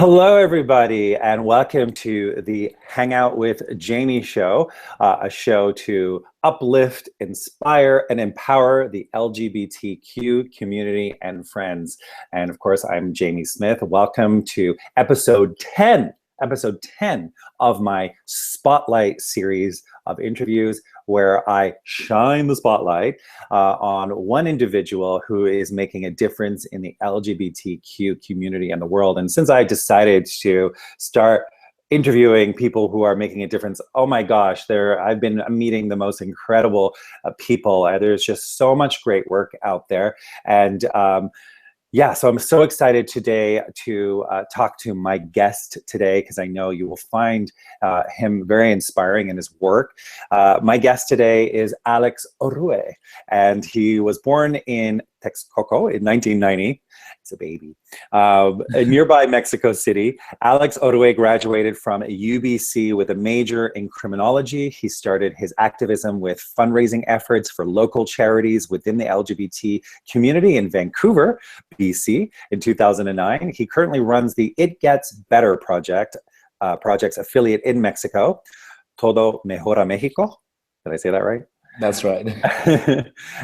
Hello, everybody, and welcome to the Hangout with Jamie show, a show to uplift, inspire, and empower the LGBTQ community and friends. And of course, I'm Jamie Smith. Welcome to episode 10 of my Spotlight series of interviews where I shine the spotlight on one individual who is making a difference in the LGBTQ community and the world. And since I decided to start interviewing people who are making a difference, oh my gosh, I've been meeting the most incredible people. There's just so much great work out there. And yeah, so I'm so excited today to talk to my guest today because I know you will find him very inspiring in his work. My guest today is Alex Orue, and he was born in Texcoco in 1990. It's a baby. In nearby Mexico City, Alex Orue graduated from UBC with a major in criminology. He started his activism with fundraising efforts for local charities within the LGBT community in Vancouver, BC, in 2009. He currently runs the It Gets Better project's affiliate in Mexico, Todo Mejora Mexico. Did I say that right? That's right.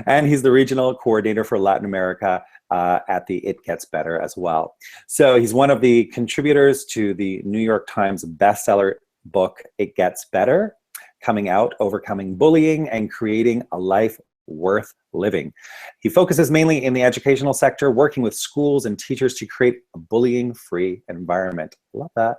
And he's the regional coordinator for Latin America at the It Gets Better as well. So he's one of the contributors to the New York Times bestseller book, It Gets Better, Coming Out, Overcoming Bullying, and Creating a Life Worth Living. He focuses mainly in the educational sector, working with schools and teachers to create a bullying-free environment. Love that.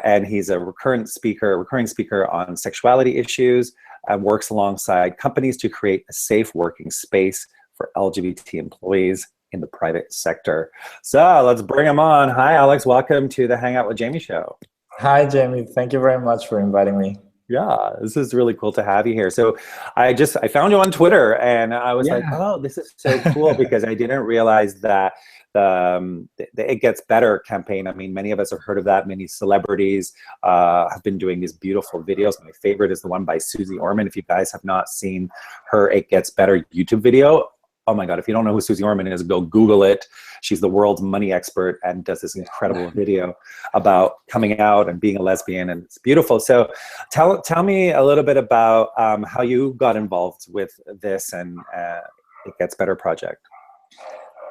And he's a recurring speaker on sexuality issues, and works alongside companies to create a safe working space for LGBT employees in the private sector. So let's bring him on. Hi, Alex. Welcome to the Hangout with Jamie show. Hi, Jamie. Thank you very much for inviting me. Yeah, this is really cool to have you here. So I found you on Twitter and I was like, oh, this is so cool because I didn't realize that the It Gets Better campaign. I mean, many of us have heard of that. Many celebrities have been doing these beautiful videos. My favorite is the one by Susie Orman. If you guys have not seen her It Gets Better YouTube video, oh my God, if you don't know who Susie Orman is, go Google it. She's the world's money expert and does this incredible video about coming out and being a lesbian, and it's beautiful. So tell me a little bit about how you got involved with this and It Gets Better project.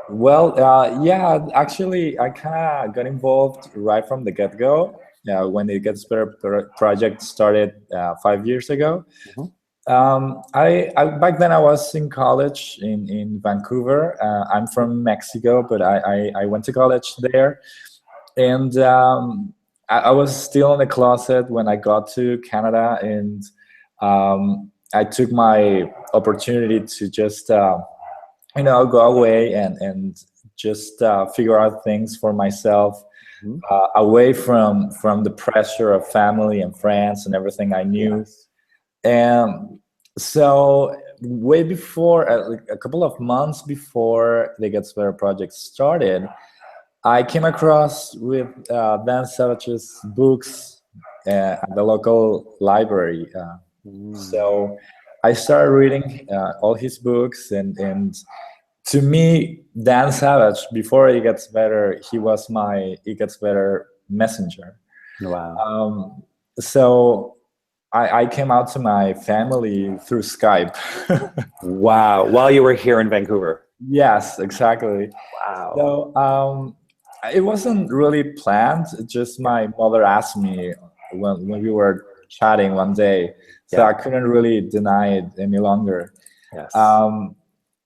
Well, yeah, actually, I kind of got involved right from the get-go when the It Gets Better project started 5 years ago. Mm-hmm. I back then I was in college in Vancouver. I'm from Mexico, but I went to college there, and I was still in the closet when I got to Canada, and I took my opportunity to just go away and just figure out things for myself, mm-hmm. Away from the pressure of family and friends and everything I knew. Yes. And so way before, a couple of months before the Gets Better project started, I came across with Dan Savage's books at the local library. So I started reading all his books, and to me, Dan Savage, before It Gets Better, he was my It Gets Better messenger. Wow. So I came out to my family through Skype. Wow. While you were here in Vancouver? Yes, exactly. Wow. So it wasn't really planned. Just my mother asked me when we were chatting one day. So I couldn't really deny it any longer. Yes.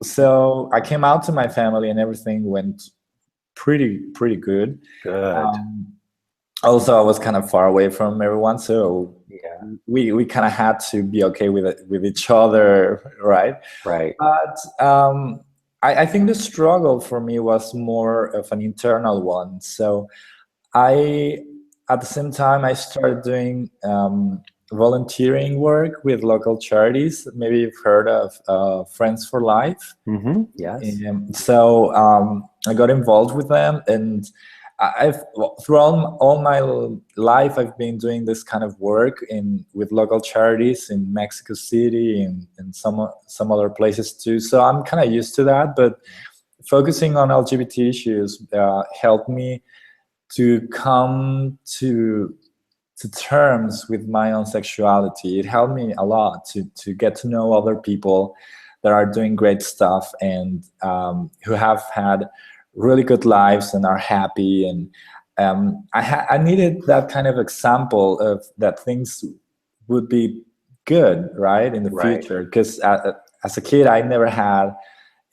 So I came out to my family and everything went pretty good. Good. Also, I was kind of far away from everyone, so we kind of had to be okay with each other, right? Right. But I think the struggle for me was more of an internal one. So at the same time, I started doing volunteering work with local charities. Maybe you've heard of Friends for Life. Mm-hmm. Yes. So I got involved with them, and throughout all my life, I've been doing this kind of work with local charities in Mexico City and some other places too. So I'm kind of used to that, but focusing on LGBT issues helped me to come to terms with my own sexuality. It helped me a lot to get to know other people that are doing great stuff and who have had really good lives and are happy. And I needed that kind of example of that things would be good, right, in the future. Because as a kid, I never had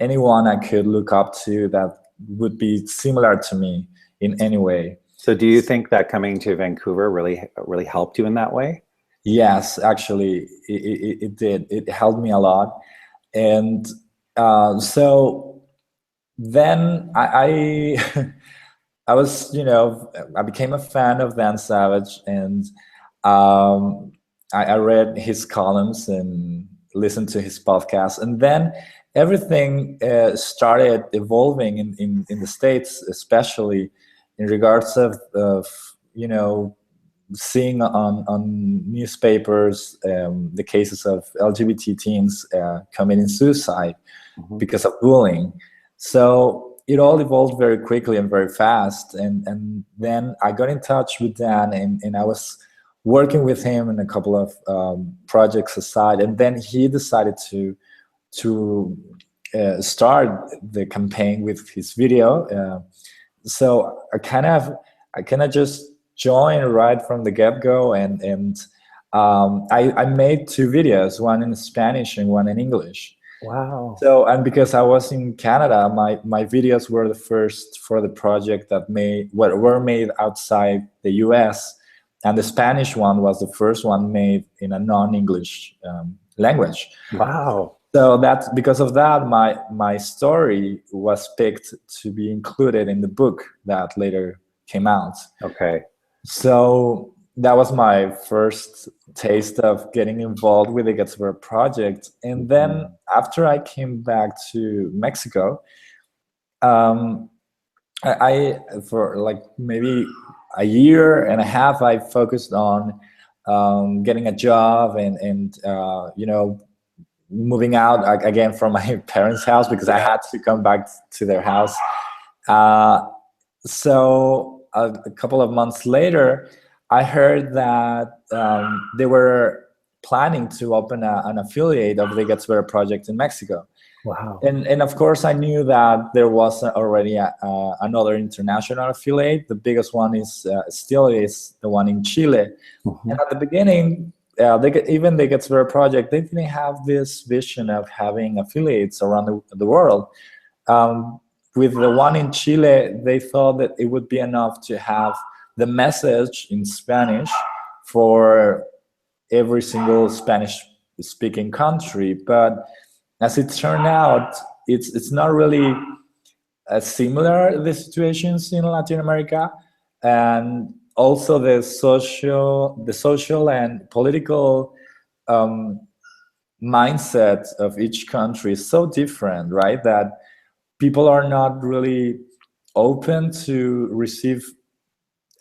anyone I could look up to that would be similar to me in any way. So do you think that coming to Vancouver really helped you in that way? Yes, actually, it did. It helped me a lot. And so then I was, I became a fan of Dan Savage, and I read his columns and listened to his podcast. And then everything started evolving in the States, especially in regards of seeing on newspapers the cases of LGBT teens committing suicide because of bullying. So it all evolved very quickly and very fast. And then I got in touch with Dan, and I was working with him in a couple of projects aside. And then he decided to start the campaign with his video. So I kind of just joined right from the get-go, and I made 2 videos, one in Spanish and one in English. Wow. So, and because I was in Canada, my videos were the first for the project that were made outside the US, and the Spanish one was the first one made in a non-English language. Wow. So that's because of that, my story was picked to be included in the book that later came out. Okay. So that was my first taste of getting involved with the Gets Better project. And then after I came back to Mexico, I for like maybe a year and a half, I focused on getting a job and moving out again from my parents' house, because I had to come back to their house. So a couple of months later, I heard that they were planning to open an affiliate of the Gets Better project in Mexico. Wow. And of course, I knew that there was already another international affiliate. The biggest one still is the one in Chile. And at the beginning, even the Gets Better project, they didn't have this vision of having affiliates around the world. With the one in Chile, they thought that it would be enough to have the message in Spanish for every single Spanish-speaking country. But as it turned out, it's not really similar, the situations in Latin America, and also the social and political mindset of each country is so different, right? That people are not really open to receive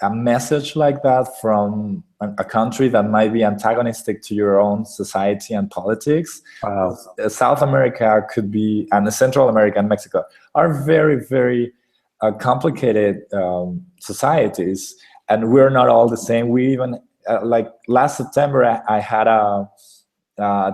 a message like that from a country that might be antagonistic to your own society and politics. Wow. South America could be, and Central America and Mexico are very, very complicated societies, and we're not all the same. We even, like last September, I had a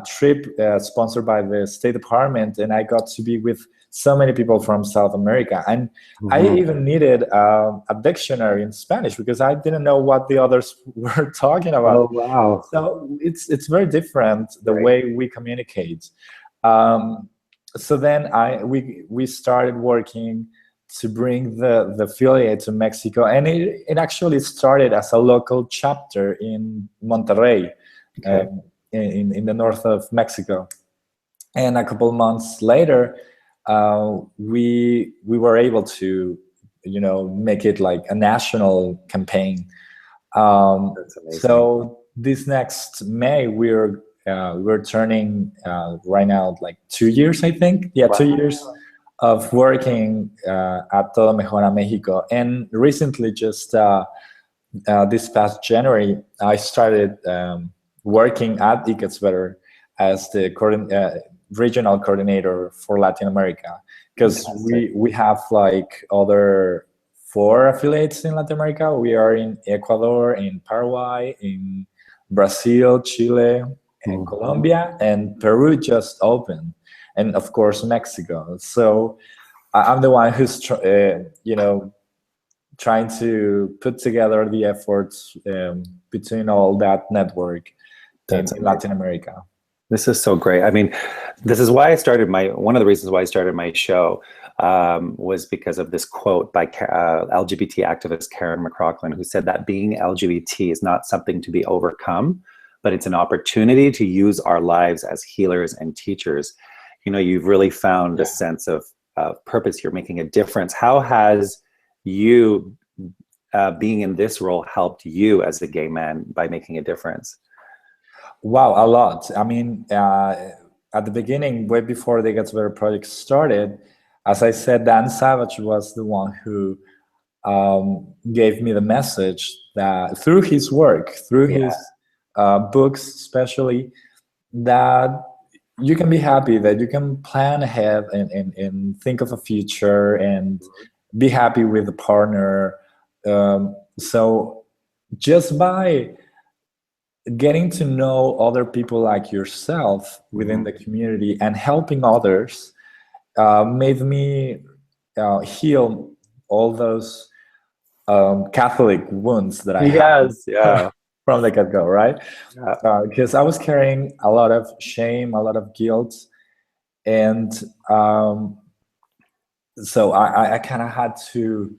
trip sponsored by the State Department, and I got to be with so many people from South America, and I even needed a dictionary in Spanish because I didn't know what the others were talking about. Oh, wow. So it's very different the way we communicate. So then we started working to bring the affiliate to Mexico, and it actually started as a local chapter in Monterrey, in the north of Mexico. And a couple months later, we were able to, make it like a national campaign. So this next May, we're turning right now like 2 years, I think. Yeah, 2 years of working at Todo Mejora Mexico. And recently, just this past January, I started working at It Gets Better as the regional coordinator for Latin America, because we have like other 4 affiliates in Latin America. We are in Ecuador, in Paraguay, in Brazil, Chile, and Colombia, and Peru just opened, and of course Mexico. So I'm the one who's trying to put together the efforts between all that network in Latin America. This is so great. I mean, this is why I started one of the reasons why I started my show was because of this quote by LGBT activist Karen McLaughlin, who said that being LGBT is not something to be overcome, but it's an opportunity to use our lives as healers and teachers. You know, you've really found a sense of purpose. You're making a difference. How has you being in this role helped you as a gay man by making a difference? Wow, a lot. I mean, at the beginning, way before the Get Better project started, as I said, Dan Savage was the one who gave me the message that through his work, through his books especially, that you can be happy, that you can plan ahead and think of a future and be happy with a partner. So just by getting to know other people like yourself within the community and helping others made me heal all those Catholic wounds that I had from the get-go, right? Because I was carrying a lot of shame, a lot of guilt, and so I kind of had to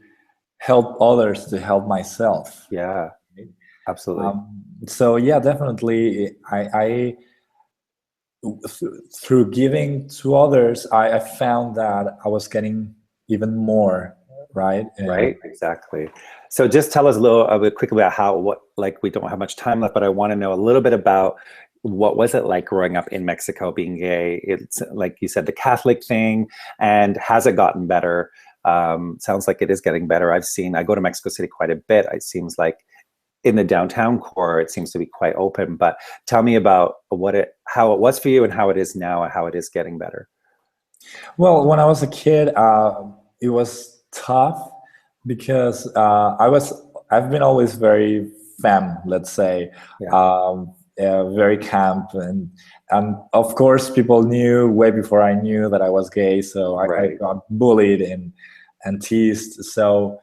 help others to help myself. Yeah, absolutely. So yeah, definitely, I through giving to others, I found that I was getting even more, right? Right, exactly. So just tell us a little bit quickly about like we don't have much time left, but I want to know a little bit about what was it like growing up in Mexico, being gay? It's like you said, the Catholic thing, and has it gotten better? Sounds like it is getting better. I go to Mexico City quite a bit. It seems like in the downtown core, it seems to be quite open, but tell me about how it was for you and how it is now and how it is getting better. Well, when I was a kid, it was tough because I've been always very femme, let's say, very camp, and of course people knew way before I knew that I was gay, so I got bullied and teased. So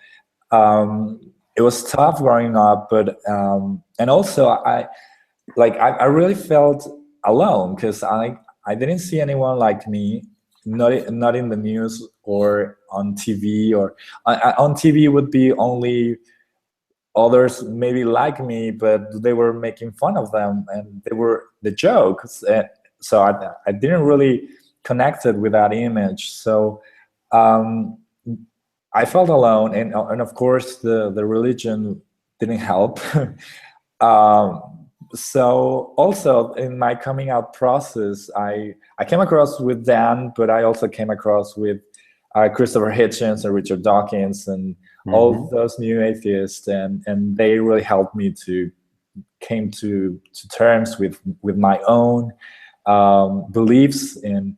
it was tough growing up, but and also I really felt alone because I didn't see anyone like me, not in the news or on TV, or on TV would be only others maybe like me, but they were making fun of them and they were the jokes. So I didn't really connected with that image. So I felt alone, and of course the religion didn't help. So also in my coming out process, I came across with Dan, but I also came across with Christopher Hitchens and Richard Dawkins and all those new atheists, and they really helped me to came to terms with my own beliefs, and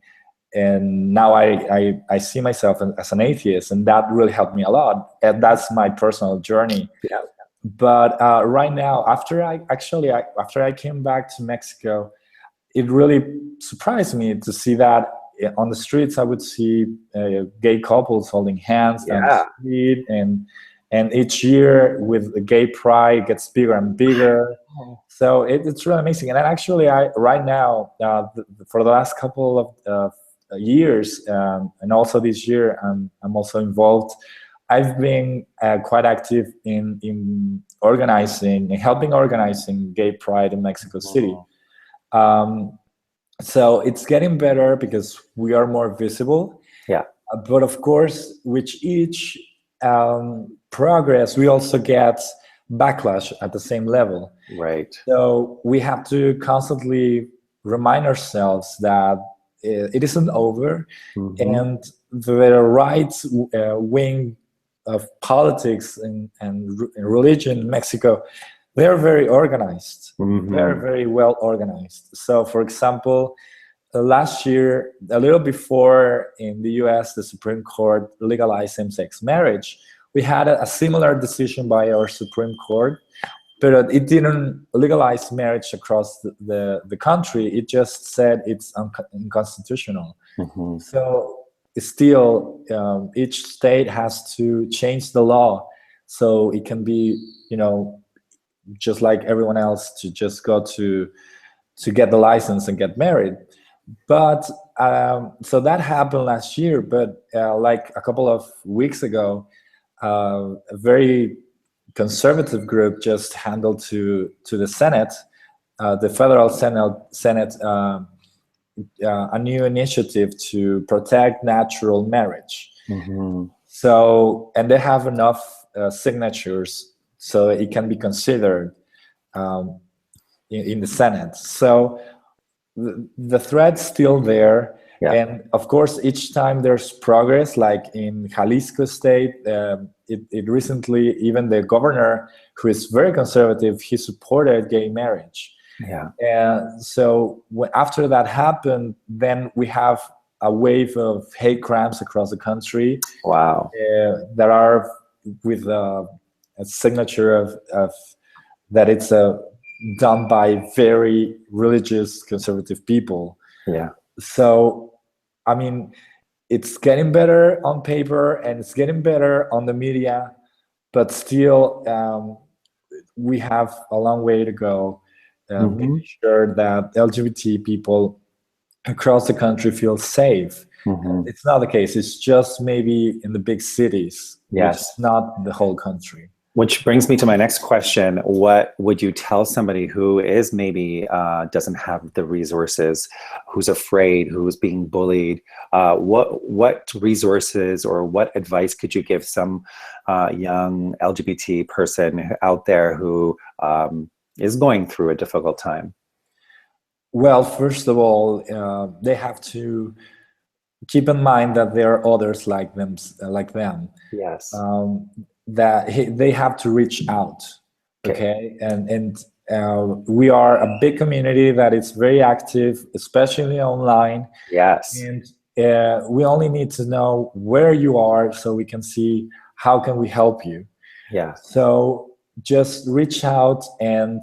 now I see myself as an atheist, and that really helped me a lot. And that's my personal journey. Yeah. But right now, after I came back to Mexico, it really surprised me to see that on the streets I would see gay couples holding hands down the street, and each year with the gay pride gets bigger and bigger. So it's really amazing. And actually, right now for the last couple of years, and also this year, I'm also involved. I've been quite active in organizing and helping organizing gay pride in Mexico City. So it's getting better because we are more visible. Yeah. But of course, with each progress, we also get backlash at the same level. Right. So we have to constantly remind ourselves that it isn't over, and the right wing of politics and religion in Mexico, they're very organized, very, very well organized. So for example, last year, a little before in the US, the Supreme Court legalized same-sex marriage, we had a similar decision by our Supreme Court, but it didn't legalize marriage across the country. It just said it's unconstitutional. Mm-hmm. So still, each state has to change the law so it can be, just like everyone else, to just go to get the license and get married. But so that happened last year. But like a couple of weeks ago, a very conservative group just handled to the Senate, the federal Senate, a new initiative to protect natural marriage. Mm-hmm. So, and they have enough signatures so it can be considered in the Senate. So the threat's still there. Yeah. And of course, each time there's progress, like in Jalisco state, it recently, even the governor, who is very conservative, he supported gay marriage. Yeah. And so after that happened, then we have a wave of hate crimes across the country. Wow. That are with a signature of that it's done by very religious conservative people. Yeah. So, I mean, it's getting better on paper and it's getting better on the media, but still, we have a long way to go. Making sure that LGBT people across the country feel safe. Mm-hmm. It's not the case. It's just maybe in the big cities, Yes. which is not the whole country. Which brings me to my next question. What would you tell somebody who is maybe doesn't have the resources, who's afraid, who's being bullied? What resources or what advice could you give some young LGBT person out there who is going through a difficult time? Well, first of all, they have to keep in mind that there are others like them. Yes. That they have to reach out. Okay, and we are a big community that is very active, especially online. Yes. And we only need to know where you are so we can see how can we help you. Yeah. So just reach out and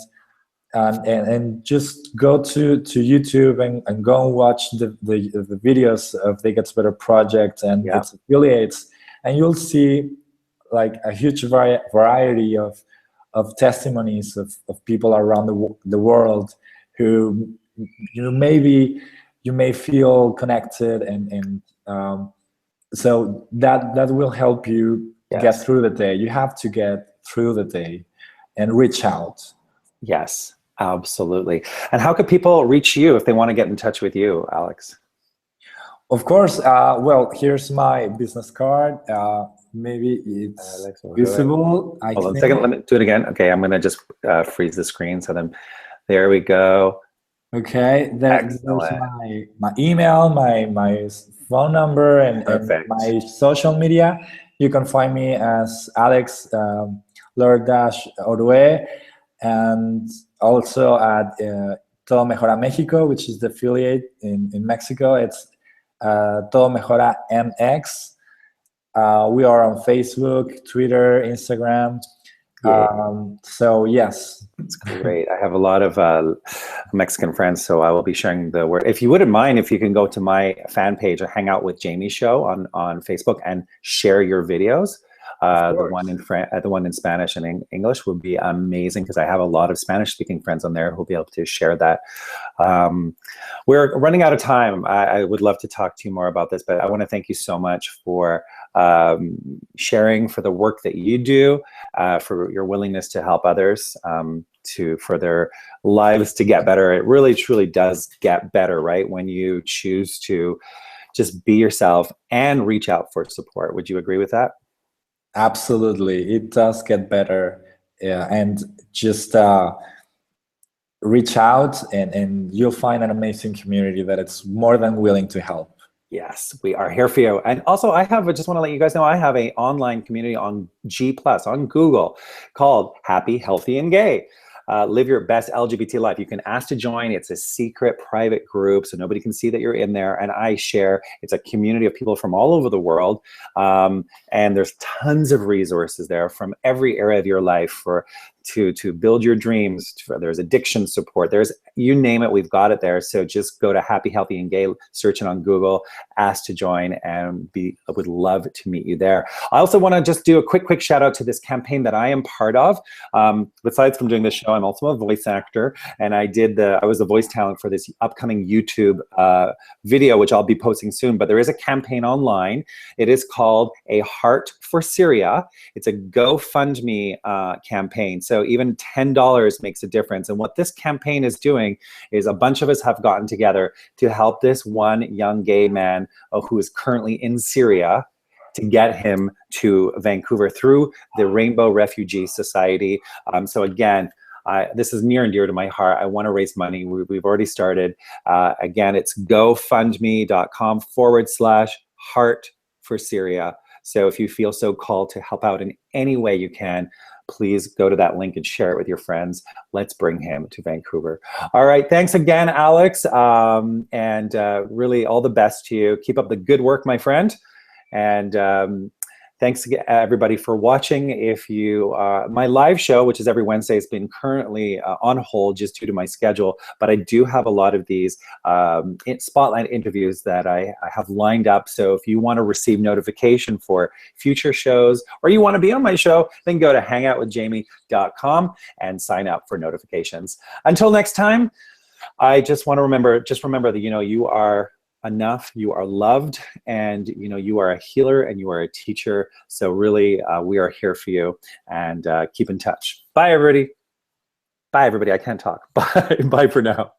just go to YouTube and go and watch the videos of They Gets Better Project and its affiliates, and you'll see like a huge variety of testimonies of people around the world who you may feel connected and so that will help you get through the day. You have to get through the day and reach out. Yes. Absolutely. And how could people reach you if they want to get in touch with you, Alex? Of course. Well, here's my business card. Maybe it's visible. Hold on a second. Let me do it again. Okay, I'm going to just freeze the screen. So then, there we go. Okay. There's my email, my phone number, and my social media. You can find me as Alex Orue, and also at Todo Mejora Mexico, which is the affiliate in Mexico. It's Todo Mejora MX. We are on Facebook, Twitter, Instagram. So yes. That's great. I have a lot of Mexican friends, so I will be sharing the word. If you wouldn't mind, if you can go to my fan page, or Hang Out with Jamie show on Facebook, and share your videos. The one in Spanish and English would be amazing, because I have a lot of Spanish-speaking friends on there who'll be able to share that. We're running out of time. I would love to talk to you more about this, but I want to thank you so much for sharing, for the work that you do, for your willingness to help others, for their lives to get better. It really, truly does get better, right? When you choose to just be yourself and reach out for support. Would you agree with that? Absolutely, it does get better, and just reach out, and you'll find an amazing community that it's more than willing to help. Yes, we are here for you. And also, I just want to let you guys know, I have an online community on G+, on Google, called Happy, Healthy, and Gay. live your best LGBT life. You can ask to join. It's a secret private group, so nobody can see that you're in there. And I share. It's a community of people from all over the world. And there's tons of resources there from every area of your life to build your dreams. There's addiction support. There's, you name it, we've got it there. So just go to Happy, Healthy, and Gay, search it on Google, ask to join, and I would love to meet you there. I also want to just do a quick shout out to this campaign that I am part of. Besides from doing this show, I'm also a voice actor, and I was the voice talent for this upcoming YouTube video, which I'll be posting soon. But there is a campaign online. It is called A Heart for Syria. It's a GoFundMe campaign. So even $10 makes a difference. And what this campaign is doing is a bunch of us have gotten together to help this one young gay man who is currently in Syria, to get him to Vancouver through the Rainbow Refugee Society. So again, this is near and dear to my heart. I want to raise money. We've already started. Again, it's gofundme.com/heart for Syria. So if you feel so called to help out in any way you can, please go to that link and share it with your friends. Let's bring him to Vancouver. All right, thanks again, Alex. And really all the best to you. Keep up the good work, my friend. And thanks everybody for watching. If you, my live show, which is every Wednesday, has been currently on hold just due to my schedule, but I do have a lot of these spotlight interviews that I have lined up. So if you want to receive notification for future shows, or you want to be on my show, then go to hangoutwithjamie.com and sign up for notifications. Until next time, I just want to remember that, you know, you are enough, you are loved, and you know, you are a healer and you are a teacher. So really, we are here for you, and keep in touch. Bye everybody. Bye everybody, I can't talk. Bye for now.